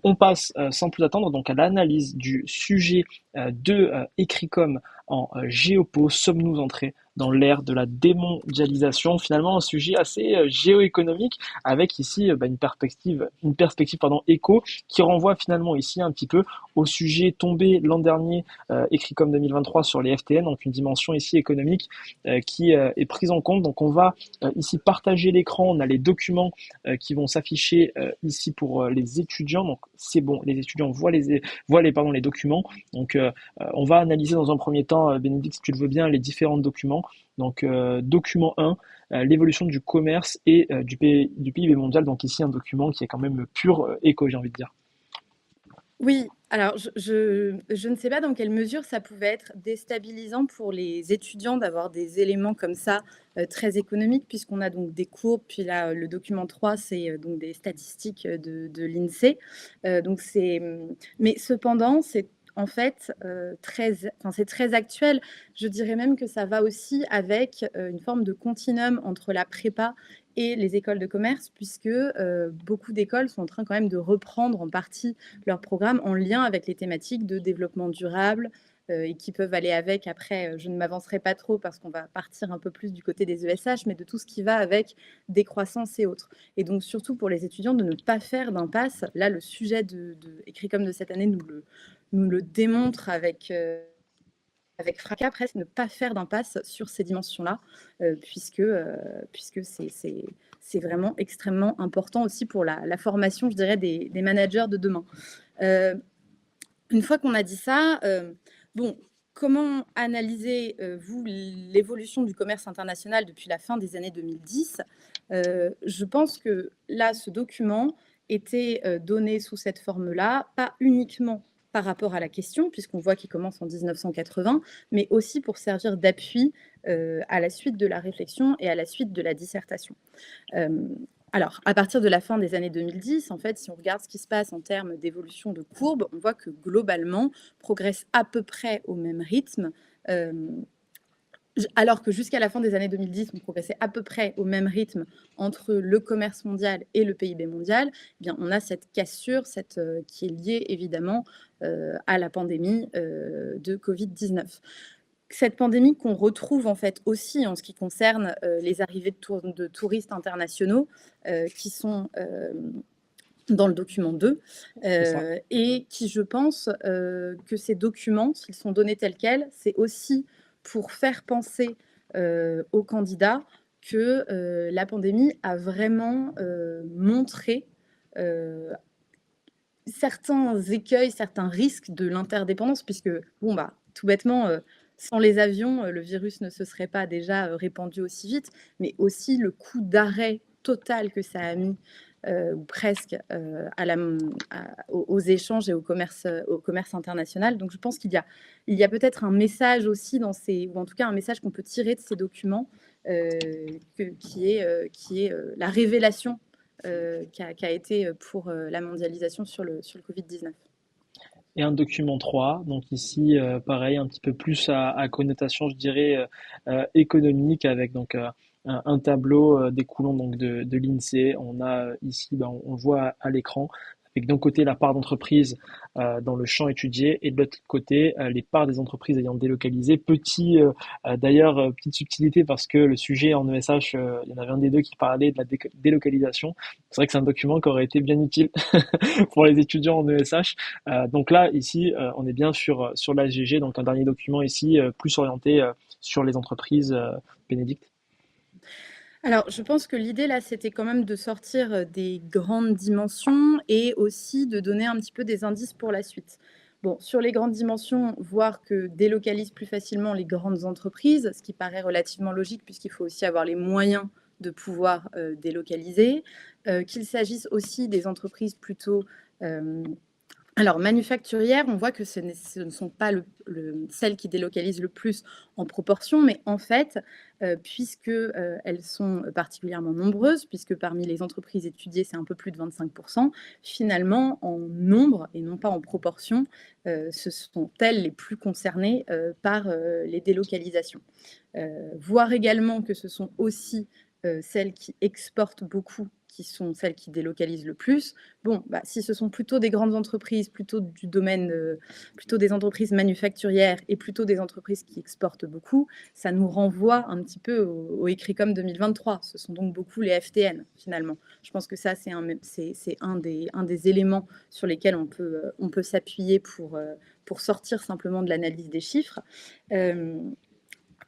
On passe sans plus attendre donc à l'analyse du sujet de Ecricom en géopo. Sommes-nous entrés dans l'ère de la démondialisation? Finalement, un sujet assez géoéconomique avec ici une perspective éco qui renvoie finalement ici un petit peu au sujet tombé l'an dernier, Ecricom 2023 sur les FTN, donc une dimension ici économique qui est prise en compte. Donc on va ici partager l'écran, on a les documents qui vont s'afficher ici pour les étudiants. Donc c'est bon, les étudiants voient les documents. Donc on va analyser dans un premier temps, Bénédicte, si tu le veux bien, les différents documents. Donc document 1, l'évolution du commerce et du PIB mondial. Donc ici un document qui est quand même pur éco, j'ai envie de dire. Oui, alors je ne sais pas dans quelle mesure ça pouvait être déstabilisant pour les étudiants d'avoir des éléments comme ça, très économiques puisqu'on a donc des courbes, puis là, le document 3, c'est, donc des statistiques, de l'INSEE. Donc mais cependant, c'est en fait, c'est très actuel. Je dirais même que ça va aussi avec, une forme de continuum entre la prépa et les écoles de commerce puisque, beaucoup d'écoles sont en train quand même de reprendre en partie leur programme en lien avec les thématiques de développement durable et qui peuvent aller avec. Après, je ne m'avancerai pas trop parce qu'on va partir un peu plus du côté des ESH, mais de tout ce qui va avec décroissance et autres. Et donc, surtout pour les étudiants, de ne pas faire d'impasse. Là, le sujet écrit comme de cette année nous le démontre avec fracas presque, ne pas faire d'impasse sur ces dimensions-là, puisque c'est vraiment extrêmement important aussi pour la formation, je dirais, des managers de demain. Euh, une fois qu'on a dit ça, bon, comment analyser, vous, l'évolution du commerce international depuis la fin des années 2010? Je pense que là, ce document était donné sous cette forme-là, pas uniquement par rapport à la question, puisqu'on voit qu'il commence en 1980, mais aussi pour servir d'appui à la suite de la réflexion et à la suite de la dissertation. Euh, alors, à partir de la fin des années 2010, en fait, si on regarde ce qui se passe en termes d'évolution de courbe, on voit que globalement, progresse à peu près au même rythme. Euh, alors que jusqu'à la fin des années 2010, on progressait à peu près au même rythme entre le commerce mondial et le PIB mondial, eh bien, on a cette cassure qui est liée évidemment à la pandémie de Covid-19. Cette pandémie qu'on retrouve en fait aussi en ce qui concerne les arrivées de touristes internationaux qui sont dans le document 2 C'est ça. et qui, je pense, que ces documents, s'ils sont donnés tels quels, c'est aussi pour faire penser aux candidats que la pandémie a vraiment montré euh, certains écueils, certains risques de l'interdépendance, puisque, bon, bah, tout bêtement, sans les avions, le virus ne se serait pas déjà répandu aussi vite, mais aussi le coup d'arrêt total que ça a mis, ou presque, aux échanges et au commerce international. Donc je pense il y a peut-être un message aussi ou en tout cas un message qu'on peut tirer de ces documents, qui est la révélation qui a été pour la mondialisation sur le Covid-19. Et un document 3, donc ici, pareil, un petit peu plus à connotation, je dirais, économique, avec donc un tableau découlant donc de l'INSEE. On a ici, on voit à l'écran, avec d'un côté la part d'entreprise dans le champ étudié et de l'autre côté les parts des entreprises ayant délocalisé. D'ailleurs, petite subtilité parce que le sujet en ESH, il y en avait un des deux qui parlait de la délocalisation. C'est vrai que c'est un document qui aurait été bien utile pour les étudiants en ESH. Donc là, ici, on est bien sur l'ASGG, donc un dernier document ici, plus orienté sur les entreprises. Bénédicte. Alors, je pense que l'idée là, c'était quand même de sortir des grandes dimensions et aussi de donner un petit peu des indices pour la suite. Bon, sur les grandes dimensions, voir que délocalisent plus facilement les grandes entreprises, ce qui paraît relativement logique puisqu'il faut aussi avoir les moyens de pouvoir délocaliser, qu'il s'agisse aussi des entreprises plutôt alors, manufacturières, on voit que ce ne sont pas celles qui délocalisent le plus en proportion, mais en fait, puisque elles sont particulièrement nombreuses, puisque parmi les entreprises étudiées, c'est un peu plus de 25%, finalement, en nombre et non pas en proportion, ce sont elles les plus concernées par les délocalisations. Voir également que ce sont aussi celles qui exportent beaucoup, qui sont celles qui délocalisent le plus. Bon, si ce sont plutôt des grandes entreprises, plutôt du domaine, plutôt des entreprises manufacturières et plutôt des entreprises qui exportent beaucoup, ça nous renvoie un petit peu au ECRICOM 2023. Ce sont donc beaucoup les FTN, finalement. Je pense que ça, c'est un des éléments sur lesquels on peut s'appuyer pour sortir simplement de l'analyse des chiffres.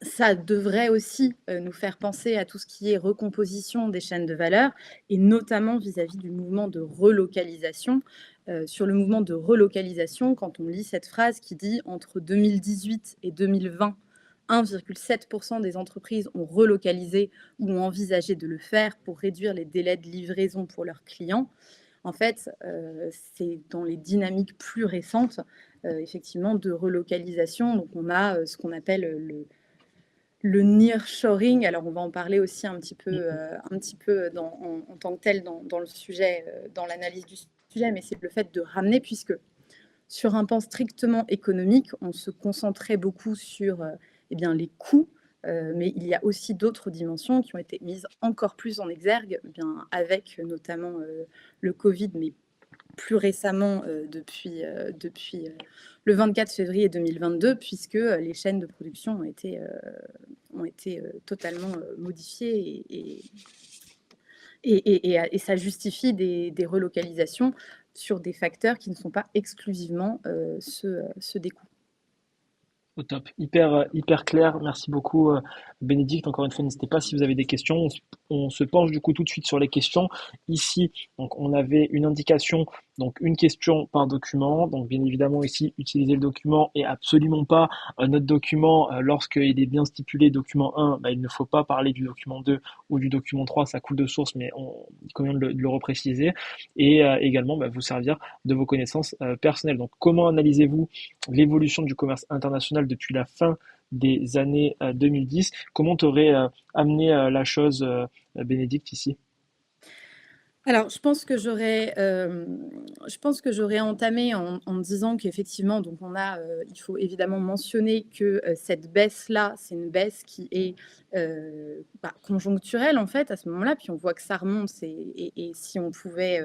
Ça devrait aussi nous faire penser à tout ce qui est recomposition des chaînes de valeur, et notamment vis-à-vis du mouvement de relocalisation. Sur le mouvement de relocalisation, quand on lit cette phrase qui dit « Entre 2018 et 2020, 1,7% des entreprises ont relocalisé ou ont envisagé de le faire pour réduire les délais de livraison pour leurs clients », en fait, c'est dans les dynamiques plus récentes, effectivement, de relocalisation. Donc, on a ce qu'on appelle le nearshoring. Alors, on va en parler aussi un petit peu en tant que tel dans le sujet, dans l'analyse du sujet, mais c'est le fait de ramener, puisque sur un pan strictement économique, on se concentrait beaucoup sur les coûts, mais il y a aussi d'autres dimensions qui ont été mises encore plus en exergue, avec notamment le Covid, mais plus récemment depuis le 24 février 2022, puisque les chaînes de production ont été totalement modifiées et ça justifie des relocalisations sur des facteurs qui ne sont pas exclusivement ceux des coûts. Au top, hyper clair. Merci beaucoup, Bénédicte. Encore une fois, n'hésitez pas si vous avez des questions. On se penche du coup tout de suite sur les questions. Ici, donc, on avait une indication, donc une question par document. Donc, bien évidemment, ici, utiliser le document et absolument pas notre document. Lorsqu'il est bien stipulé document 1, il ne faut pas parler du document 2 ou du document 3. Ça coule de source, mais il convient de le repréciser. Et également, vous servir de vos connaissances personnelles. Donc, comment analysez-vous l'évolution du commerce international depuis la fin des années 2010? Comment tu aurais amené la chose, Bénédicte, ici? Alors, je pense que j'aurais entamé en disant qu'effectivement, donc il faut évidemment mentionner que cette baisse-là, c'est une baisse qui est conjoncturelle en fait à ce moment-là. Puis on voit que ça remonte, et si on pouvait,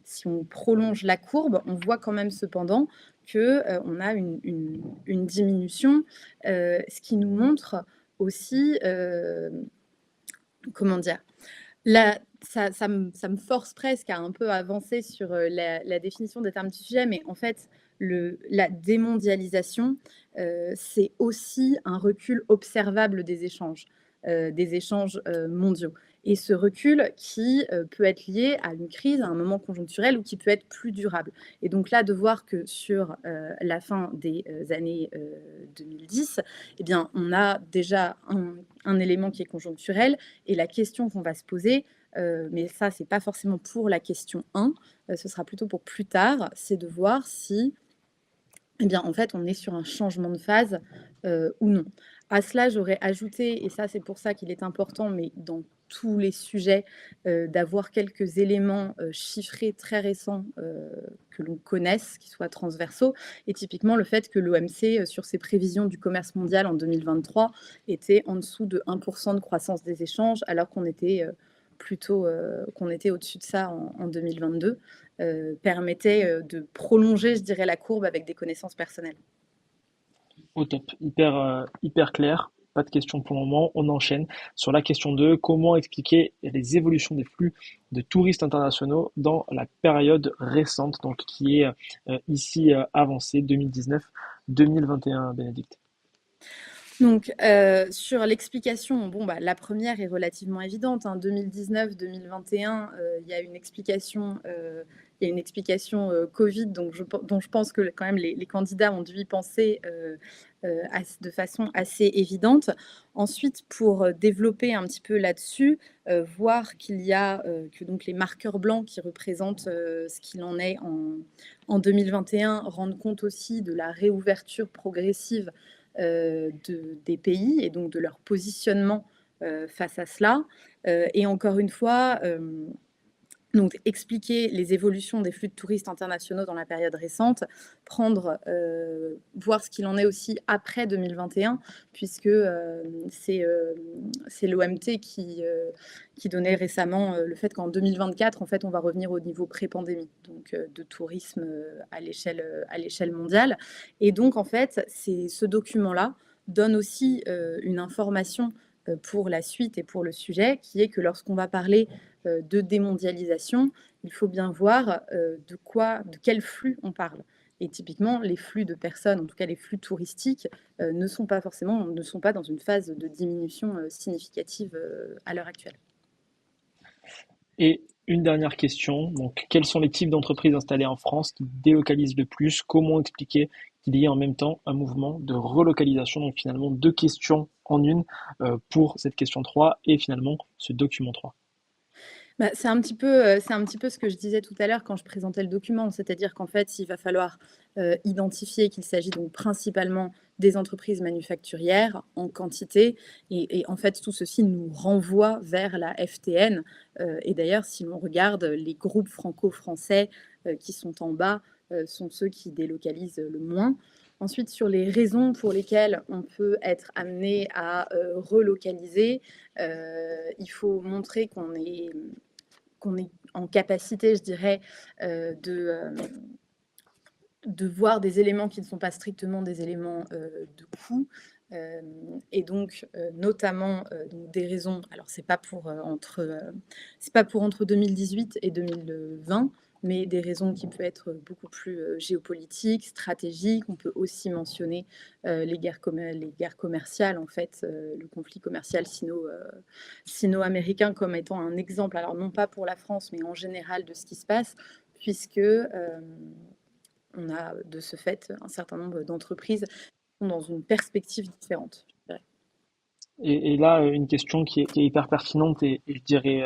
si on prolonge la courbe, on voit quand même cependant que on a une diminution, ce qui nous montre aussi, comment dire, ça me force presque à un peu avancer sur la définition des termes du sujet, mais en fait, la démondialisation, c'est aussi un recul observable des échanges mondiaux. Et ce recul qui peut être lié à une crise, à un moment conjoncturel, ou qui peut être plus durable. Et donc là, de voir que sur la fin des années 2010, eh bien, on a déjà un élément qui est conjoncturel, et la question qu'on va se poser, mais ça, c'est pas forcément pour la question 1, ce sera plutôt pour plus tard, c'est de voir si, eh bien, en fait, on est sur un changement de phase ou non. À cela, j'aurais ajouté, et ça, c'est pour ça qu'il est important, mais dans tous les sujets, d'avoir quelques éléments chiffrés très récents que l'on connaisse, qui soient transversaux. Et typiquement, le fait que l'OMC, sur ses prévisions du commerce mondial en 2023, était en dessous de 1% de croissance des échanges, alors qu'on était plutôt qu'on était au-dessus de ça en 2022. Permettait de prolonger, je dirais, la courbe avec des connaissances personnelles. Au top, hyper clair. Pas de questions pour le moment. On enchaîne sur la question 2. Comment expliquer les évolutions des flux de touristes internationaux dans la période récente, donc qui est ici avancée 2019-2021, Bénédicte? Donc, sur l'explication, la première est relativement évidente, hein. 2019-2021, il y a une explication, Covid, dont je pense que quand même les candidats ont dû y penser de façon assez évidente. Ensuite, pour développer un petit peu là-dessus, voir qu'il y a que donc les marqueurs blancs qui représentent ce qu'il en est en 2021 rendent compte aussi de la réouverture progressive des pays, et donc de leur positionnement face à cela. Et encore une fois, Donc, expliquer les évolutions des flux de touristes internationaux dans la période récente, voir ce qu'il en est aussi après 2021, puisque c'est l'OMT qui donnait récemment le fait qu'en 2024, en fait, on va revenir au niveau pré-pandémie, donc de tourisme à l'échelle mondiale. Et donc, en fait, ce document-là donne aussi une information pour la suite et pour le sujet, qui est que lorsqu'on va parler de démondialisation, il faut bien voir de quel flux on parle. Et typiquement, les flux de personnes, en tout cas les flux touristiques, ne sont pas dans une phase de diminution significative à l'heure actuelle. Et une dernière question, donc quels sont les types d'entreprises installées en France qui délocalisent le plus? Comment expliquer qu'il y ait en même temps un mouvement de relocalisation? Donc finalement deux questions en une pour cette question 3 et finalement ce document 3. Bah, c'est un petit peu ce que je disais tout à l'heure quand je présentais le document. C'est-à-dire qu'en fait, il va falloir identifier qu'il s'agit donc principalement des entreprises manufacturières en quantité. Et en fait, tout ceci nous renvoie vers la FTN. Et d'ailleurs, si l'on regarde les groupes franco-français qui sont en bas, sont ceux qui délocalisent le moins. Ensuite, sur les raisons pour lesquelles on peut être amené à relocaliser, il faut montrer qu'on est en capacité, je dirais, de voir des éléments qui ne sont pas strictement des éléments de coût. Et donc, notamment, donc des raisons, alors c'est pas pour entre 2018 et 2020, mais des raisons qui peuvent être beaucoup plus géopolitiques, stratégiques. On peut aussi mentionner les guerres commerciales, en fait, le conflit commercial sino-américain comme étant un exemple, alors non pas pour la France, mais en général de ce qui se passe, puisque on a de ce fait un certain nombre d'entreprises qui sont dans une perspective différente, je dirais. Et là, une question qui est hyper pertinente et je dirais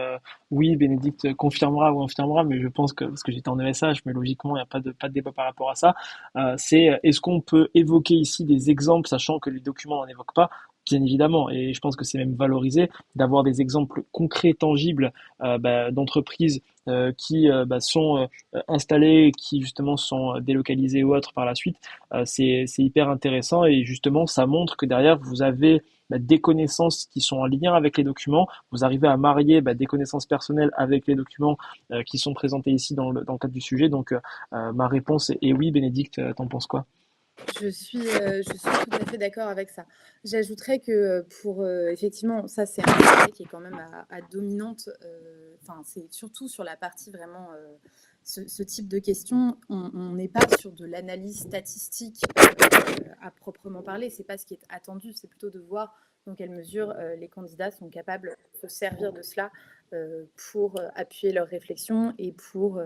oui, Bénédicte confirmera ou infirmera, mais je pense que parce que j'étais en ESH, mais logiquement il n'y a pas de débat par rapport à ça. C'est est-ce qu'on peut évoquer ici des exemples, sachant que les documents n'en évoquent pas, bien évidemment, et je pense que c'est même valorisé d'avoir des exemples concrets, tangibles d'entreprises qui sont installées, qui justement sont délocalisées ou autres par la suite. C'est hyper intéressant et justement ça montre que derrière vous avez des connaissances qui sont en lien avec les documents. Vous arrivez à marier des connaissances personnelles avec les documents qui sont présentés ici dans le cadre du sujet. Donc, ma réponse est oui. Bénédicte, t'en penses quoi? Je suis tout à fait d'accord avec ça. J'ajouterais que effectivement, ça c'est un sujet qui est quand même à dominante, enfin c'est surtout sur la partie vraiment, ce type de questions, on n'est pas sur de l'analyse statistique à proprement parler, c'est pas ce qui est attendu, c'est plutôt de voir dans quelle mesure les candidats sont capables de se servir de cela pour appuyer leurs réflexions et pour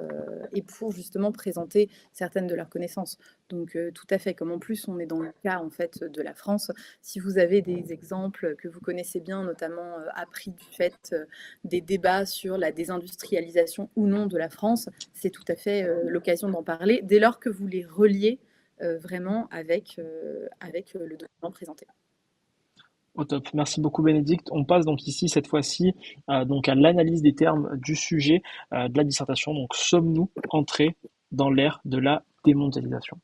justement présenter certaines de leurs connaissances. Donc tout à fait, comme en plus on est dans le cas en fait de la France, si vous avez des exemples que vous connaissez bien, notamment appris du fait des débats sur la désindustrialisation ou non de la France, c'est tout à fait l'occasion d'en parler dès lors que vous les reliez vraiment avec le document présenté. Au top. Merci beaucoup, Bénédicte. On passe donc ici, cette fois-ci, donc à l'analyse des termes du sujet de la dissertation. Donc, sommes-nous entrés dans l'ère de la démondialisation?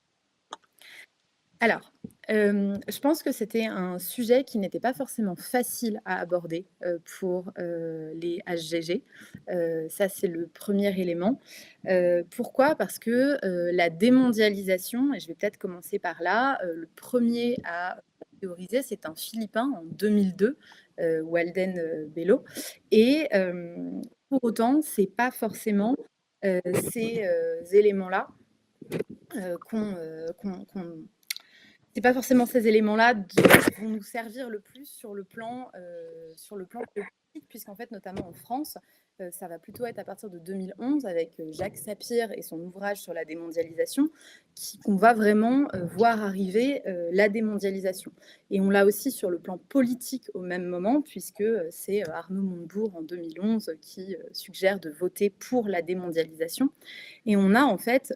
Alors, je pense que c'était un sujet qui n'était pas forcément facile à aborder, pour, les HGG. Ça, c'est le premier élément. Pourquoi? Parce que, la démondialisation et je vais peut-être commencer par là, le premier à théoriser, c'est un Philippin en 2002, Walden, Bello et pour autant, c'est pas forcément, ces, éléments-là, qu'on c'est pas forcément ces éléments-là qui vont nous servir le plus sur le plan politique, puisqu'en fait, notamment en France, ça va plutôt être à partir de 2011 avec Jacques Sapir et son ouvrage sur la démondialisation qu'on va vraiment voir arriver la démondialisation. Et on l'a aussi sur le plan politique au même moment, puisque c'est Arnaud Montebourg en 2011 qui suggère de voter pour la démondialisation. Et on a en fait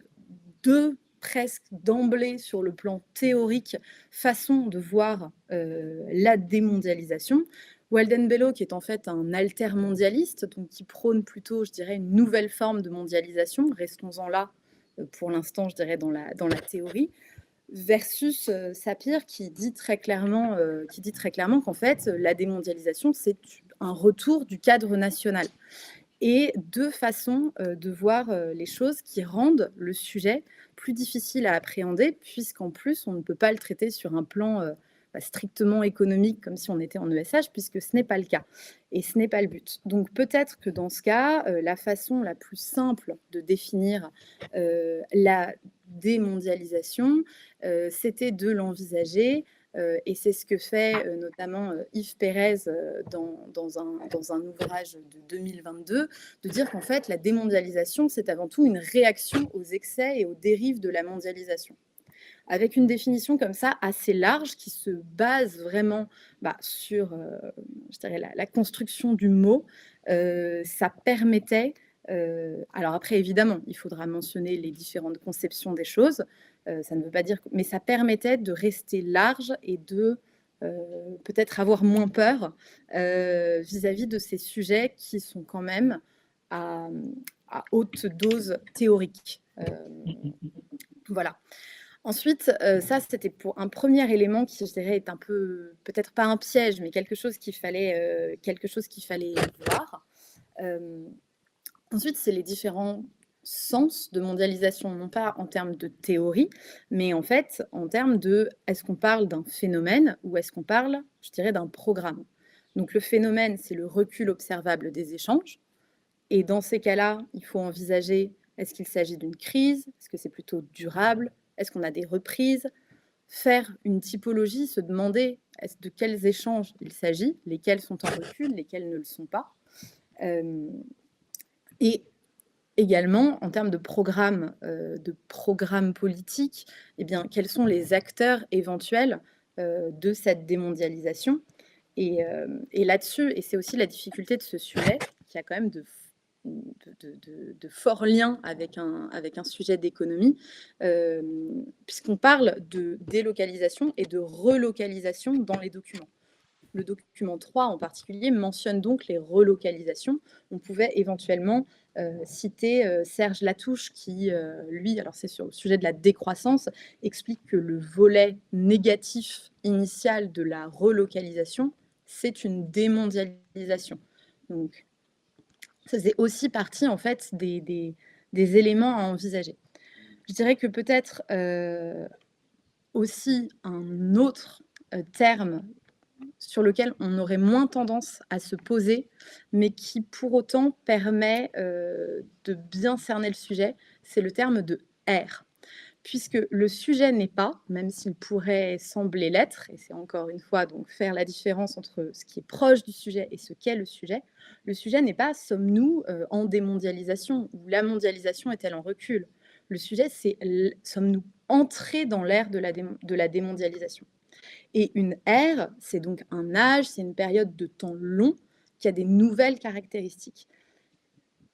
deux presque d'emblée sur le plan théorique façon de voir la démondialisation. Walden Bello, qui est en fait un altermondialiste, donc qui prône plutôt, je dirais, une nouvelle forme de mondialisation. Restons-en là, pour l'instant, je dirais, dans la théorie. Versus Sapir, qui dit très clairement qu'en fait, la démondialisation, c'est un retour du cadre national. Et deux façons de voir les choses qui rendent le sujet plus difficile à appréhender, puisqu'en plus, on ne peut pas le traiter sur un plan strictement économique, comme si on était en ESH, puisque ce n'est pas le cas. Et ce n'est pas le but. Donc peut-être que dans ce cas, la façon la plus simple de définir la démondialisation, c'était de l'envisager et c'est ce que fait notamment Yves Pérez dans un ouvrage de 2022, de dire qu'en fait, la démondialisation, c'est avant tout une réaction aux excès et aux dérives de la mondialisation. Avec une définition comme ça assez large qui se base vraiment sur je dirais, la construction du mot, ça permettait alors après, évidemment, il faudra mentionner les différentes conceptions des choses. Ça ne veut pas dire, mais ça permettait de rester large et de peut-être avoir moins peur vis-à-vis de ces sujets qui sont quand même à haute dose théorique. Voilà. Ensuite, ça, c'était pour un premier élément qui, je dirais, est un peu, peut-être pas un piège, mais quelque chose qu'il fallait voir. Ensuite, c'est les différents sens de mondialisation, non pas en termes de théorie, mais en fait en termes de est-ce qu'on parle d'un phénomène ou est-ce qu'on parle, je dirais, d'un programme. Donc le phénomène, c'est le recul observable des échanges. Et dans ces cas-là, il faut envisager, est-ce qu'il s'agit d'une crise? Est-ce que c'est plutôt durable? Est-ce qu'on a des reprises? Faire une typologie, se demander de quels échanges il s'agit, lesquels sont en recul, lesquels ne le sont pas. Et également, en termes de programme politique, eh bien, quels sont les acteurs éventuels de cette démondialisation et là-dessus, et c'est aussi la difficulté de ce sujet, qui a quand même de forts liens avec un sujet d'économie, puisqu'on parle de délocalisation et de relocalisation dans les documents. Le document 3 en particulier mentionne donc les relocalisations. On pouvait éventuellement citer Serge Latouche qui, lui, alors c'est sur le sujet de la décroissance, explique que le volet négatif initial de la relocalisation, c'est une démondialisation. Donc, ça faisait aussi partie en fait des éléments à envisager. Je dirais que peut-être aussi un autre terme sur lequel on aurait moins tendance à se poser, mais qui pour autant permet de bien cerner le sujet, c'est le terme de R. Puisque le sujet n'est pas, même s'il pourrait sembler l'être, et c'est encore une fois donc faire la différence entre ce qui est proche du sujet et ce qu'est le sujet n'est pas sommes-nous en démondialisation ou la mondialisation est-elle en recul? Le sujet, c'est sommes-nous entrés dans l'ère de la démondialisation? Et une ère, c'est donc un âge, c'est une période de temps long qui a des nouvelles caractéristiques.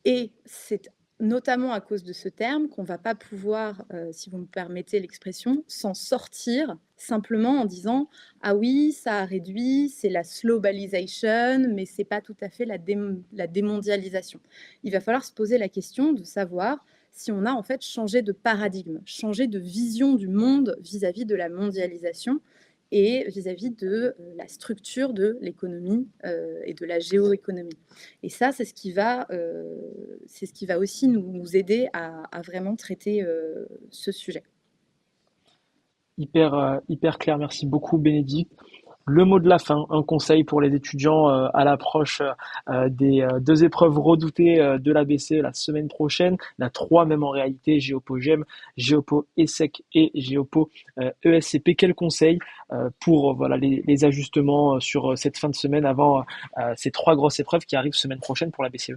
Et c'est notamment à cause de ce terme qu'on ne va pas pouvoir, si vous me permettez l'expression, s'en sortir simplement en disant « Ah oui, ça a réduit, c'est la globalisation, mais ce n'est pas tout à fait la démondialisation ». Il va falloir se poser la question de savoir si on a en fait changé de paradigme, changé de vision du monde vis-à-vis de la mondialisation et vis-à-vis de la structure de l'économie et de la géoéconomie. Et ça, c'est ce qui va aussi nous aider à vraiment traiter ce sujet. Hyper clair, merci beaucoup Bénédicte. Le mot de la fin, un conseil pour les étudiants à l'approche des deux épreuves redoutées de l'ABC la semaine prochaine, la 3 même en réalité, Géopo GEM, Géopo ESSEC et Géopo ESCP. Quel conseil pour voilà, les ajustements sur cette fin de semaine avant ces 3 grosses épreuves qui arrivent semaine prochaine pour la BCE?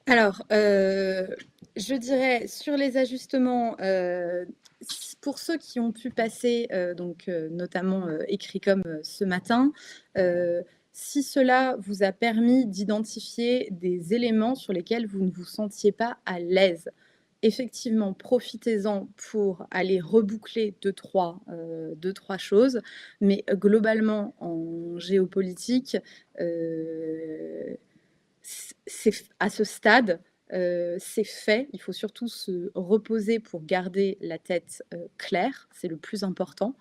Alors, je dirais sur les ajustements, pour ceux qui ont pu passer, notamment écrit comme ce matin, si cela vous a permis d'identifier des éléments sur lesquels vous ne vous sentiez pas à l'aise, effectivement, profitez-en pour aller reboucler deux, trois choses. Mais globalement, en géopolitique, à ce stade, c'est fait. Il faut surtout se reposer pour garder la tête claire. C'est le plus important.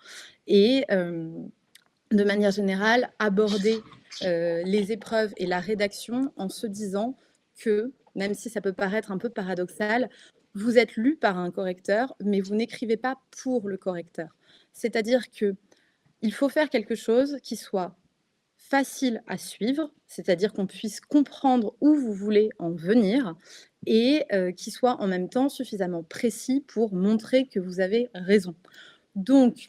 Et de manière générale, aborder les épreuves et la rédaction en se disant que, même si ça peut paraître un peu paradoxal, vous êtes lu par un correcteur, mais vous n'écrivez pas pour le correcteur. C'est-à-dire qu'il faut faire quelque chose qui soit facile à suivre, c'est-à-dire qu'on puisse comprendre où vous voulez en venir et qui soit en même temps suffisamment précis pour montrer que vous avez raison. Donc,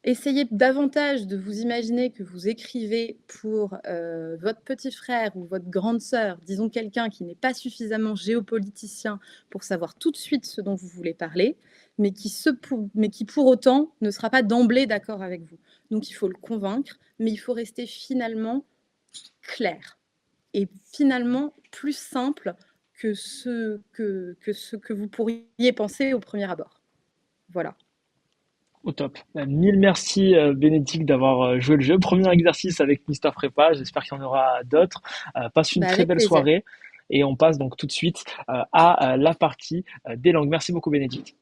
essayez davantage de vous imaginer que vous écrivez pour votre petit frère ou votre grande sœur, disons quelqu'un qui n'est pas suffisamment géopoliticien pour savoir tout de suite ce dont vous voulez parler, mais qui pour autant ne sera pas d'emblée d'accord avec vous. Donc il faut le convaincre, mais il faut rester finalement clair et finalement plus simple que ce que vous pourriez penser au premier abord. Voilà. Au top. Mille merci Bénédicte d'avoir joué le jeu. Premier exercice avec Mister Prépa, j'espère qu'il y en aura d'autres. Passe une Bah, très avec belle plaisir. soirée et on passe donc tout de suite à la partie des langues. Merci beaucoup Bénédicte.